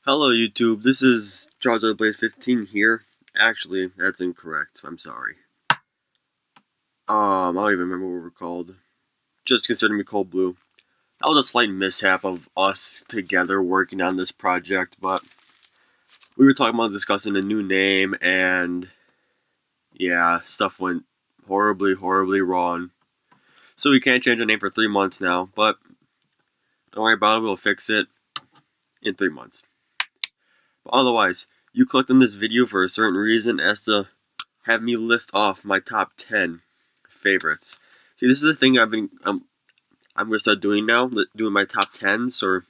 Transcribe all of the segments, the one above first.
Hello YouTube, this is Charizard Blaze 15 here. Actually, that's incorrect. I'm sorry. I don't even remember what we're called. Just consider me Cold Blue. That was a slight mishap of us together working on this project, but we were talking about discussing a new name, and yeah, stuff went horribly, horribly wrong. So we can't change the name for 3 months now, but don't worry about it, we'll fix it in 3 months. But otherwise, you clicked on this video for a certain reason as to have me list off my top 10 favorites. See, this is the thing I'm gonna start doing now, doing my top 10s or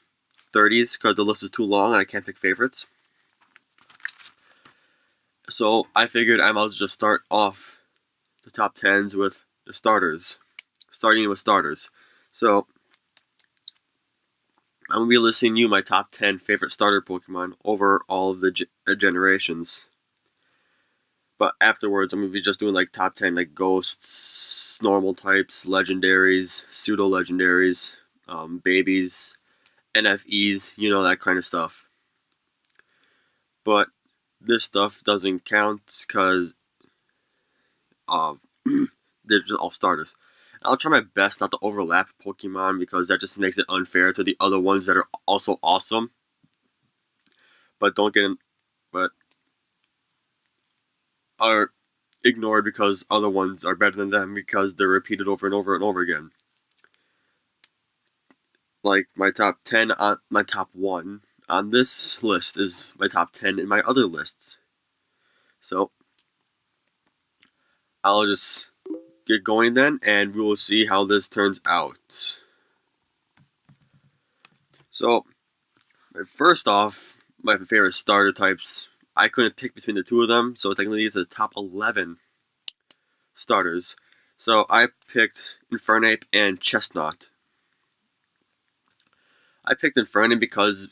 30s because the list is too long and I can't pick favorites. So I figured I might as well just start off the top 10s with the starters, starting with starters. So I'm gonna be listing you my top 10 favorite starter Pokemon over all of the generations. But afterwards, I'm gonna be just doing like top 10 like ghosts, normal types, legendaries, pseudo legendaries, babies, NFEs, you know, that kind of stuff. But this stuff doesn't count because they're just all starters. I'll try my best not to overlap Pokemon because that just makes it unfair to the other ones that are also awesome. But don't get in, but are ignored because other ones are better than them because they're repeated over and over and over again. Like my top 10 on my top 1 on this list is my top 10 in my other lists. So I'll just get going then and we will see how this turns out. So first off, my favorite starter types, I couldn't pick between the two of them, so technically it's the top 11 starters. So I picked Infernape and Chestnut. I picked Infernape because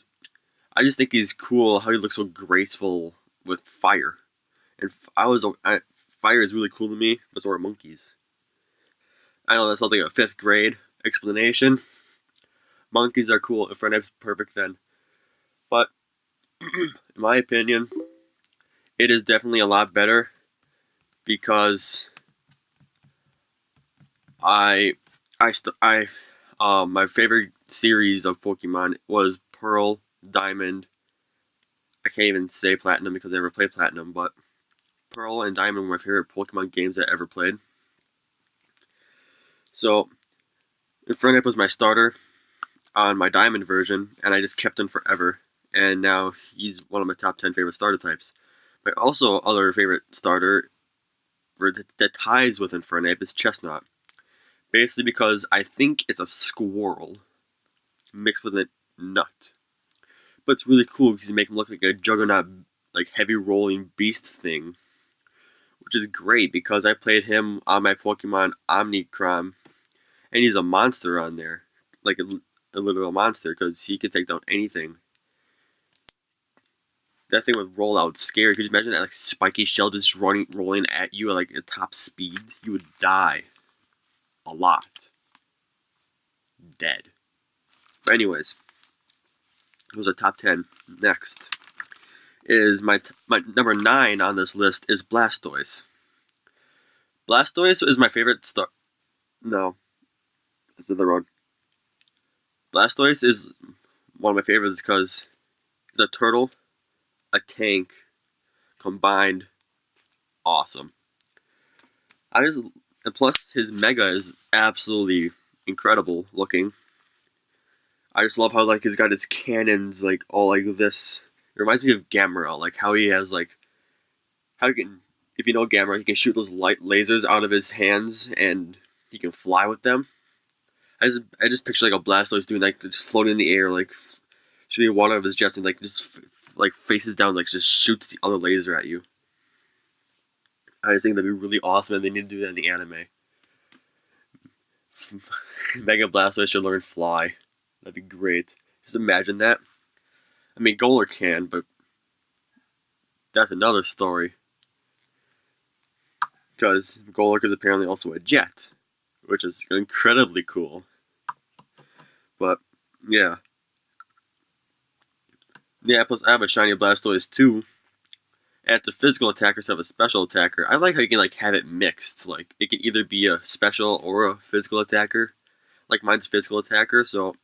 I just think he's cool how he looks so graceful with fire. And fire is really cool to me, but so are monkeys. I know that's not like a 5th grade explanation. Monkeys are cool, Infernape's perfect then. But, in my opinion, it is definitely a lot better because my favorite series of Pokemon was Pearl, Diamond. I can't even say Platinum because I never played Platinum, but Pearl and Diamond were my favorite Pokemon games I ever played. So, Infernape was my starter on my Diamond version, and I just kept him forever. And now he's one of my top 10 favorite starter types. My also other favorite starter that ties with Infernape is Chestnut. Basically because I think it's a squirrel mixed with a nut. But it's really cool because you make him look like a juggernaut, like heavy rolling beast thing. Which is great because I played him on my Pokemon Omnicrom, and he's a monster on there. Like a literal monster because he can take down anything. That thing would roll out scary. Could you imagine that like spiky shell just rolling at you at like a top speed? You would die. A lot. Dead. But anyways, those are top 10. Next is my number 9 on this list is Blastoise. Blastoise is my favorite star. No, that's the wrong. Blastoise is one of my favorites because it's a turtle, a tank, combined, awesome. And plus his Mega is absolutely incredible looking. I just love how like he's got his cannons like all like this. It reminds me of Gamera, like how he has like how he can, if you know Gamera, he can shoot those light lasers out of his hands and he can fly with them. I just picture like a Blastoise doing like just floating in the air, like shooting one of his jets and like just like faces down, like just shoots the other laser at you. I just think that'd be really awesome, and they need to do that in the anime. Mega Blastoise should learn Fly. That'd be great. Just imagine that. I mean, Goler can, but that's another story. Because Golurk is apparently also a jet, which is incredibly cool. But, yeah. Yeah, plus I have a shiny Blastoise too. And it's a physical attacker, so I have a special attacker. I like how you can like have it mixed. Like it can either be a special or a physical attacker. Like mine's physical attacker, so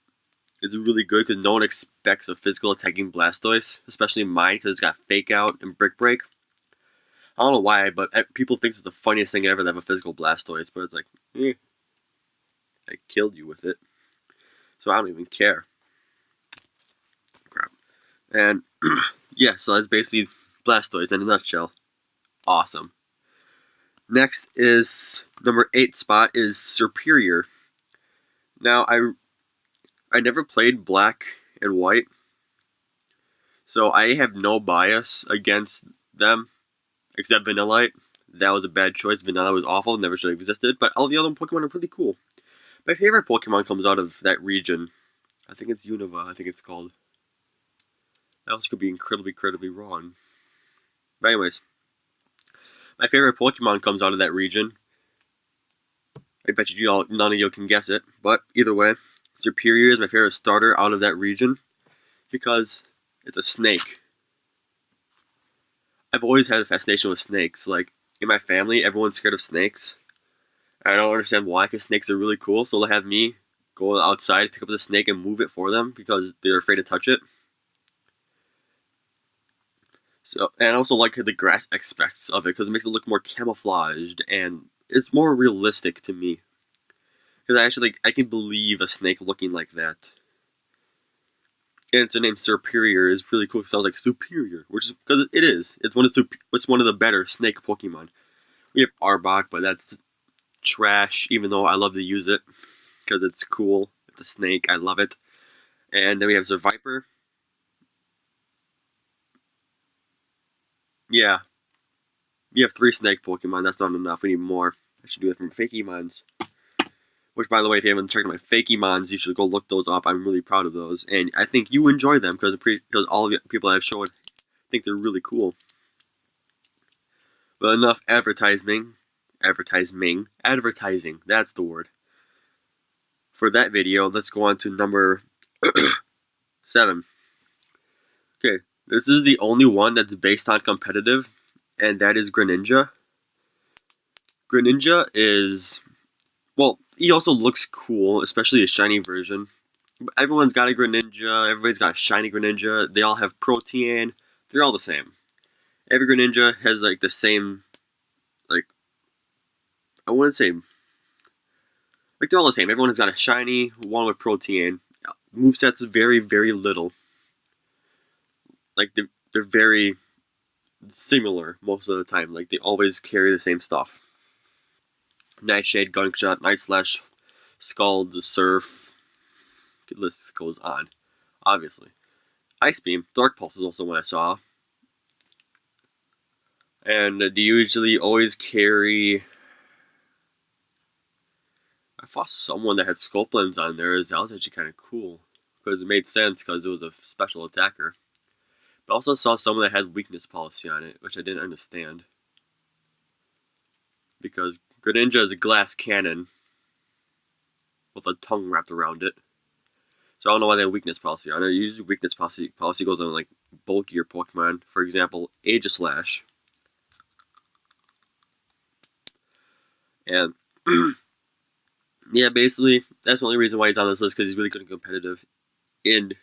it's really good because no one expects a physical attacking Blastoise, especially mine because it's got Fake Out and Brick Break. I don't know why, but people think it's the funniest thing ever to have a physical Blastoise, but it's like, I killed you with it, so I don't even care. Crap. And yeah, so that's basically Blastoise in a nutshell. Awesome. Next is number 8 spot is Serperior. Now I never played Black and White, so I have no bias against them except Vanillite. That was a bad choice. Vanilla was awful, never should have existed, but all the other Pokemon are pretty cool. My favorite Pokemon comes out of that region. I think it's Unova, I think it's called. That also could be incredibly wrong. But anyways, my favorite Pokemon comes out of that region. I bet you all, none of you can guess it, but either way, Serperior is my favorite starter out of that region because it's a snake. I've always had a fascination with snakes. Like, in my family, everyone's scared of snakes. I don't understand why, because snakes are really cool, so they'll have me go outside, pick up the snake, and move it for them because they're afraid to touch it. So, and I also like the grass aspects of it because it makes it look more camouflaged and it's more realistic to me. Because I can believe a snake looking like that. And its name Serperior is really cool because it sounds like superior, which is because it is. It's one of the better snake Pokemon. We have Arbok, but that's trash. Even though I love to use it because it's cool. It's a snake. I love it. And then we have Seviper. Yeah. We have 3 snake Pokemon. That's not enough. We need more. I should do it from Fakemons. Which, by the way, if you haven't checked out my Fakemons, you should go look those up. I'm really proud of those. And I think you enjoy them because all the people I've showed think they're really cool. But enough advertising. Advertising. That's the word. For that video, let's go on to number 7. Okay, this is the only one that's based on competitive, and that is Greninja. Greninja is, well, he also looks cool, especially a shiny version. Everyone's got a Greninja, everybody's got a shiny Greninja, they all have Protean, they're all the same. Every Greninja has like the same, like, I wouldn't say, like they're all the same. Everyone has got a shiny, one with Protean. Moveset's very little. Like, they're very similar most of the time. Like, they always carry the same stuff. Nightshade, Gunshot, Night Slash, Scald, Surf. The list goes on, obviously. Ice Beam, Dark Pulse is also one I saw. And they usually always carry... I fought someone that had Sculpins on there. That was actually kind of cool. Because it made sense because it was a special attacker. But I also saw someone that had weakness policy on it, which I didn't understand. Because Greninja is a glass cannon with a tongue wrapped around it. So I don't know why they have weakness policy on it. Usually weakness policy goes on like bulkier Pokemon. For example, Aegislash. And yeah, basically, that's the only reason why he's on this list, because he's really good and competitive. And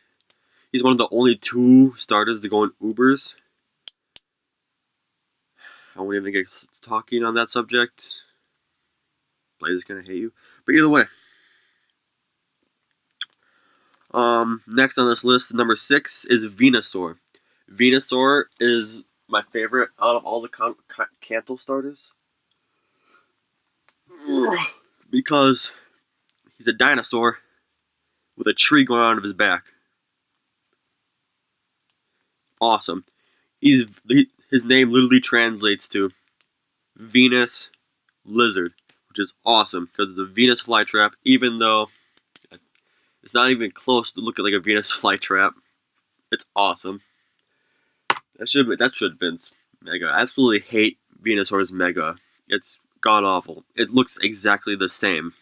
he's one of the only 2 starters to go in Ubers. I won't even get talking on that subject. Blaze gonna hate you. But either way. Next on this list, number 6 is Venusaur. Venusaur is my favorite out of all the Kanto starters. Because he's a dinosaur with a tree going out of his back. Awesome. His name literally translates to Venus Lizard, which is awesome because it's a Venus flytrap, even though it's not even close to looking like a Venus flytrap. It's awesome. That should have been Mega. I absolutely hate Venusaur's Mega. It's god awful. It looks exactly the same.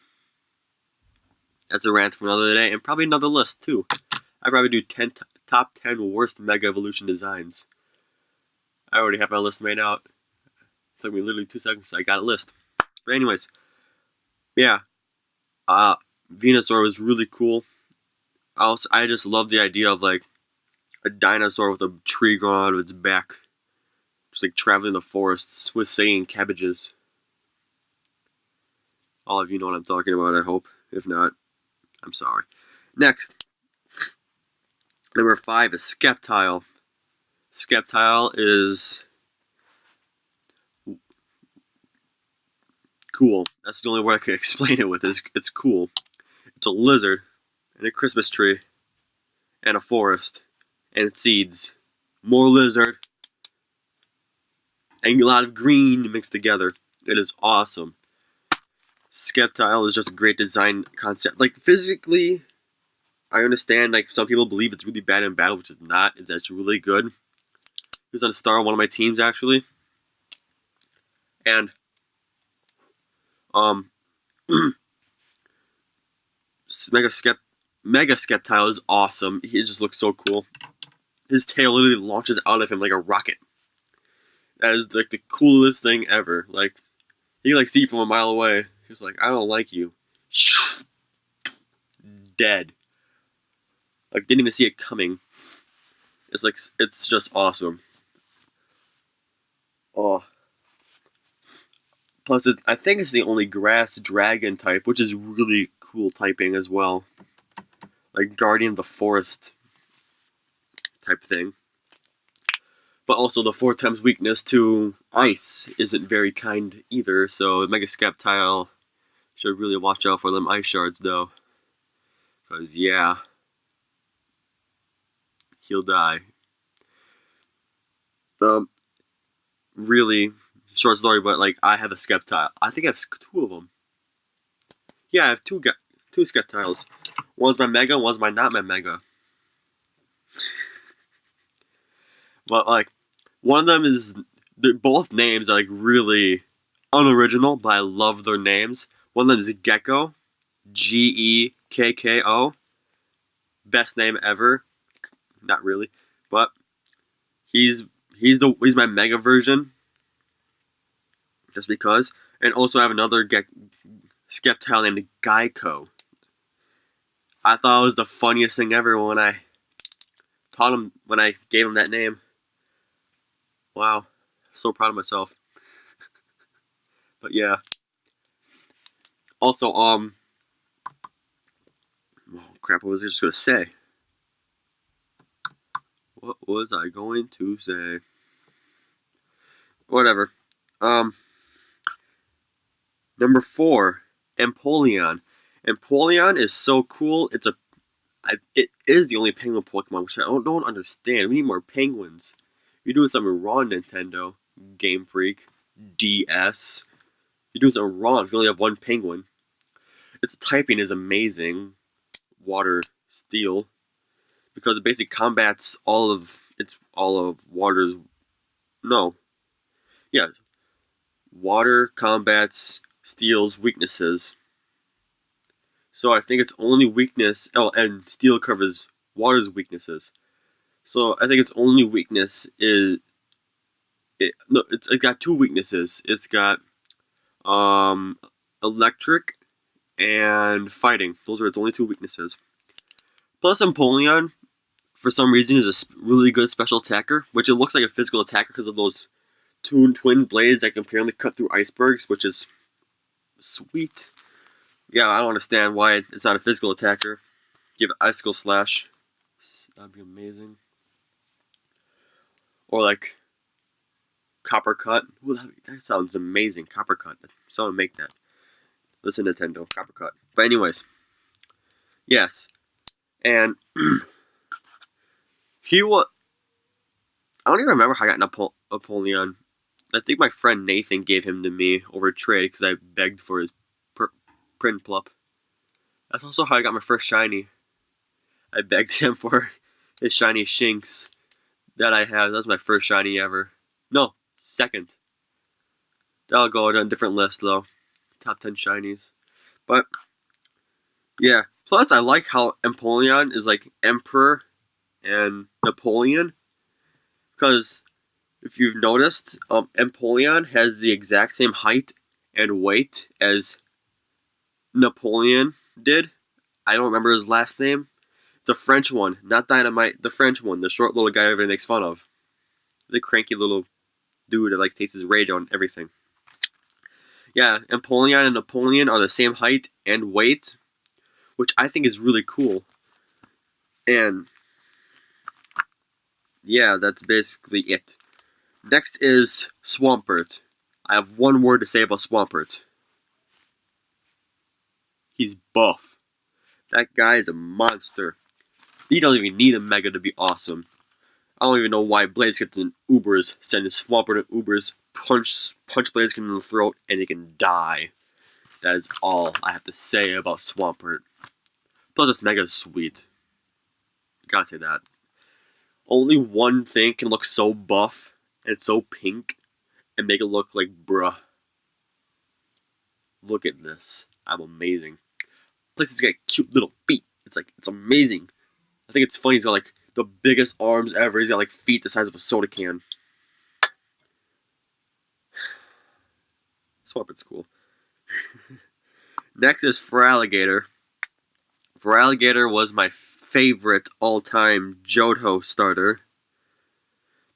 That's a rant for another day and probably another list too. I'd probably do 10 top 10 worst Mega Evolution designs. I already have my list made out. It took me literally 2 seconds, so I got a list. But anyways, yeah, Venusaur was really cool. I just love the idea of like a dinosaur with a tree growing out of its back, just like traveling the forests with singing cabbages. All of you know what I'm talking about, I hope. If not, I'm sorry. Next, number 5 is Sceptile. Sceptile is cool. That's the only word I can explain it with. It's cool. It's a lizard, and a Christmas tree, and a forest, and seeds. More lizard, and a lot of green mixed together. It is awesome. Sceptile is just a great design concept. Like, physically, I understand, like, some people believe it's really bad in battle, which is not. It's actually really good. He was on a star on one of my teams, actually. And, Mega Sceptile is awesome. He just looks so cool. His tail literally launches out of him like a rocket. That is, like, the coolest thing ever. Like, you can, like, see from a mile away. He's like, I don't like you. Dead. Like, didn't even see it coming. It's like, it's just awesome. Oh. Plus, I think it's the only grass dragon type, which is really cool typing as well. Like, Guardian of the Forest type thing. But also, the 4 times weakness to ice isn't very kind either, so Mega Sceptile should really watch out for them ice shards, though. Because, yeah, he'll die. Really short story, but, like, I have a Sceptile. I think I have 2 of them. Yeah, I have 2 Sceptiles. One's my Mega, one's my not my Mega. But, like, one of them is, both names are, like, really unoriginal, but I love their names. One of them is Gekko, Gekko. Best name ever. Not really, but he's my Mega version, just because. And also I have another Sceptile named Geico. I thought it was the funniest thing ever when I gave him that name. Wow, so proud of myself. But yeah. Also, oh crap, what was I just gonna say? What was I going to say? Whatever. Number 4, Empoleon. Empoleon is so cool. It is the only penguin Pokemon, which I don't understand. We need more penguins. You're doing something wrong, Nintendo, Game Freak, DS. You're doing something wrong if you only have 1 penguin. Its typing is amazing. Water, Steel, because it basically combats all of water's. No. Yeah. Water combats Steel's weaknesses. So I think its only weakness. Oh, and Steel covers water's weaknesses. So I think its only weakness is. It's got 2 weaknesses. It's got electric and fighting. Those are its only 2 weaknesses. Plus, Empoleon, for some reason, is a really good special attacker, which it looks like a physical attacker because of those 2 twin blades that can apparently cut through icebergs, which is sweet. Yeah, I don't understand why it's not a physical attacker. Give it Icicle Slash. That'd be amazing. Or like Copper Cut. Ooh, that sounds amazing. Copper Cut. Someone make that. Listen, Nintendo. Copper Cut. But anyways. Yes. And he was. I don't even remember how I got Empoleon. I think my friend Nathan gave him to me over trade because I begged for his Prinplup. That's also how I got my first shiny. I begged him for his shiny Shinx that I have. That was my first shiny ever. No, second. That'll go on a different list though. Top 10 shinies. But yeah. Plus, I like how Empoleon is like Emperor and Napoleon. Because if you've noticed, Empoleon has the exact same height and weight as Napoleon did. I don't remember his last name. The French one, not Dynamite. The French one, the short little guy everybody makes fun of. The cranky little dude that like takes his rage on everything. Yeah, Empoleon and Napoleon are the same height and weight, which I think is really cool. And yeah, that's basically it. Next is Swampert. I have one word to say about Swampert. He's buff. That guy is a monster. He doesn't even need a Mega to be awesome. I don't even know why Blaziken in Ubers sending Swampert in Ubers, punch Blaziken in the throat, and he can die. That is all I have to say about Swampert. Plus, this Mega is sweet. Gotta say that. Only one thing can look so buff and so pink and make it look like bruh. Look at this. I'm amazing. Plus, he's got cute little feet. It's amazing. I think it's funny. He's got like the biggest arms ever. He's got like feet the size of a soda can. Swampert's cool. Next is Feraligatr. Feraligatr was my favorite all-time Johto starter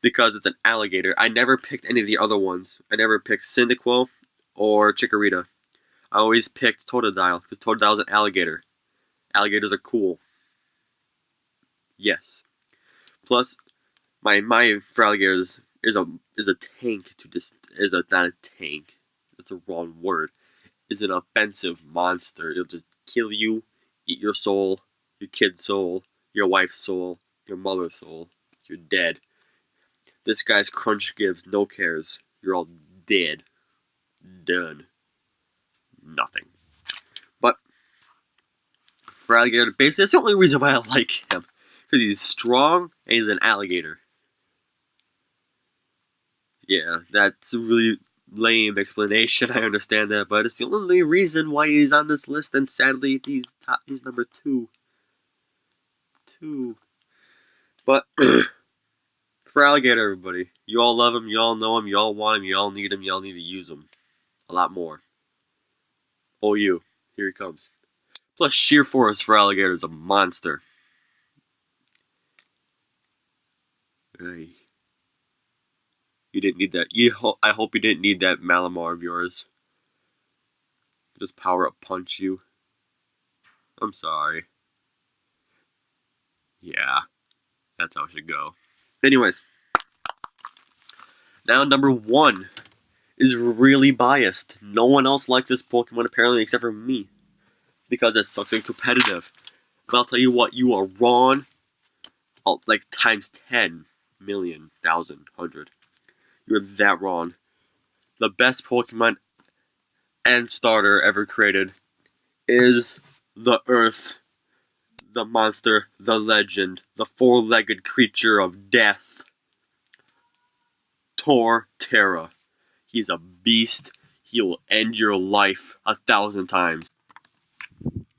because it's an alligator. I never picked any of the other ones. I never picked Cyndaquil or Chikorita. I always picked Totodile because Totodile's an alligator. Alligators are cool. Yes. Plus, my Feraligatr is a tank to just not a tank. That's the wrong word. Is an offensive monster. It'll just kill you, eat your soul, your kid's soul, your wife's soul, your mother's soul. You're dead. This guy's crunch gives no cares. You're all dead. Done. Nothing. But Feraligatr, basically, that's the only reason why I like him. Because he's strong and he's an alligator. Yeah, that's a really lame explanation. I understand that, but it's the only reason why he's on this list. And sadly, he's number 2. But Feraligatr, everybody, you all love him. You all know him. You all want him. You all need him. You all need to use him a lot more. Oh, you. Here he comes. Plus, Sheer Force Feraligatr is a monster. Hey. You didn't need that. I hope you didn't need that Malamar of yours. Just power up punch you. I'm sorry. Yeah. That's how it should go. Anyways. Now number 1 is really biased. No one else likes this Pokemon apparently except for me. Because it sucks in competitive. But I'll tell you what, you are wrong. Like times 10 million, 1,000, 100. You're that wrong. The best Pokemon and starter ever created is the Earth, the monster, the legend, the 4-legged creature of death, Torterra. He's a beast. He will end your life 1,000 times.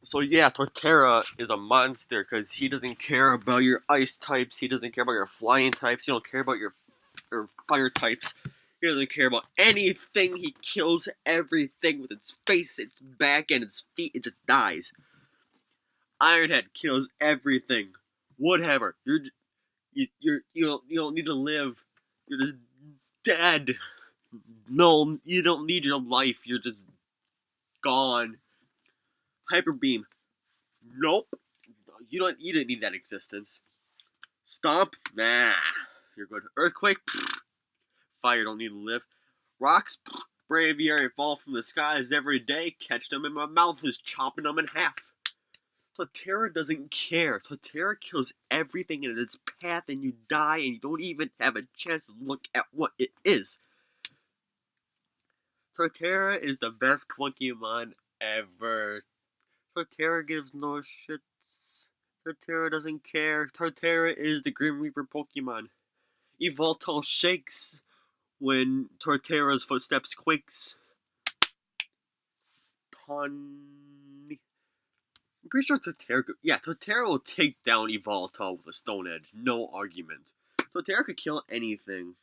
So yeah, Torterra is a monster because he doesn't care about your ice types. He doesn't care about your flying types. He don't care about your fire types. He doesn't care about anything. He kills everything with its face, its back, and its feet. It just dies. Ironhead kills everything. Woodhammer, you don't need to live. You're just dead. No, you don't need your life. You're just gone. Hyper Beam. Nope. You don't need that existence. Stomp. Nah. You're good. Earthquake. Fire don't need to live. Rocks. Braviary fall from the skies every day. Catch them in my mouth is chopping them in half. Torterra doesn't care. Torterra kills everything in its path and you die and you don't even have a chance to look at what it is. Torterra is the best Pokemon ever. Torterra gives no shits. Torterra doesn't care. Torterra is the Grim Reaper Pokemon. Yveltal shakes when Torterra's footsteps quakes. I'm pretty sure Torterra could, yeah, Torterra will take down Yveltal with a Stone Edge. No argument. Torterra could kill anything.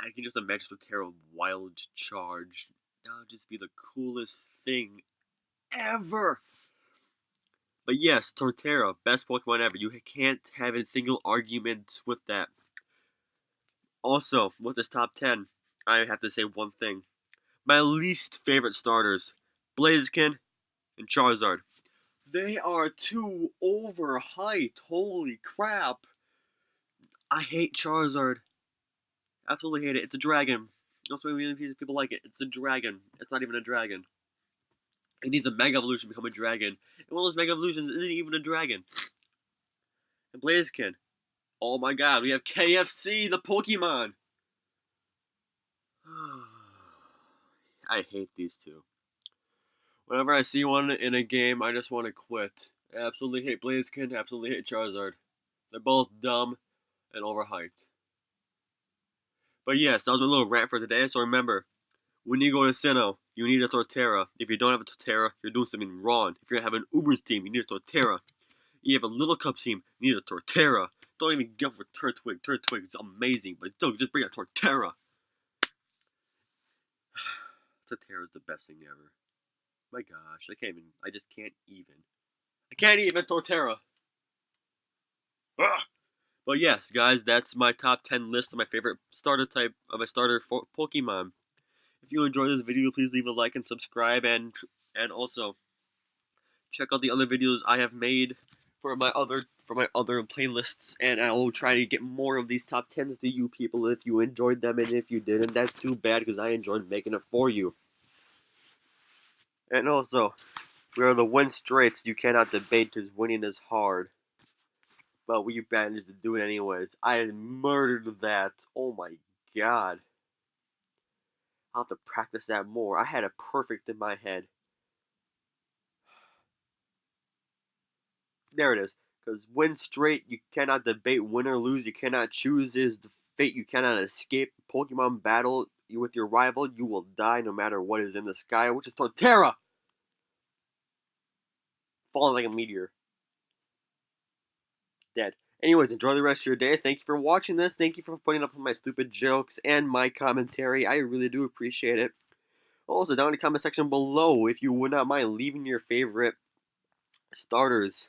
I can just imagine Torterra Wild Charge. That would just be the coolest thing ever. But yes, Torterra, best Pokemon ever. You can't have a single argument with that. Also, with this top 10, I have to say one thing. My least favorite starters, Blaziken and Charizard. They are too overhyped. Holy crap. I hate Charizard. Absolutely hate it. It's a dragon. That's why people like it. It's a dragon. It's not even a dragon. It needs a Mega Evolution to become a dragon. And one of those Mega Evolutions isn't even a dragon. And Blaziken. Oh my god, we have KFC, the Pokemon! I hate these two. Whenever I see one in a game, I just want to quit. I absolutely hate Blaziken, absolutely hate Charizard. They're both dumb and overhyped. But yes, that was my little rant for today. So remember, when you go to Sinnoh, you need a Torterra. If you don't have a Torterra, you're doing something wrong. If you have an Ubers team, you need a Torterra. You have a Little Cup team, you need a Torterra. Don't even go for Turtwig. Turtwig is amazing, but still, just bring a Torterra. Torterra is the best thing ever. My gosh, I just can't even. I can't even Torterra. Ugh. But yes, guys, that's my top 10 list of my favorite starter type of my starter Pokemon. If you enjoyed this video, please leave a like and subscribe, and also check out the other videos I have made for my other playlists, and I will try to get more of these top 10s to you people if you enjoyed them, and if you didn't, that's too bad because I enjoyed making it for you. And also, we are the win straights you cannot debate because winning is hard. But we managed to do it anyways. I murdered that. Oh my god. I'll have to practice that more. I had it perfect in my head. There it is. Because win straight, you cannot debate. Win or lose, you cannot choose. It is the fate you cannot escape. Pokemon battle with your rival, you will die no matter what is in the sky, which is Torterra! Falling like a meteor. Dead. Anyways, enjoy the rest of your day. Thank you for watching this. Thank you for putting up with my stupid jokes and my commentary. I really do appreciate it. Also, down in the comment section below, if you would not mind leaving your favorite starters.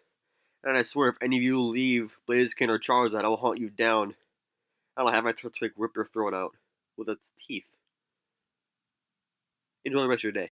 And I swear, if any of you leave Blaziken or Charizard, I will hunt you down. I will have my Turtwig rip your throat out with its teeth. Enjoy the rest of your day.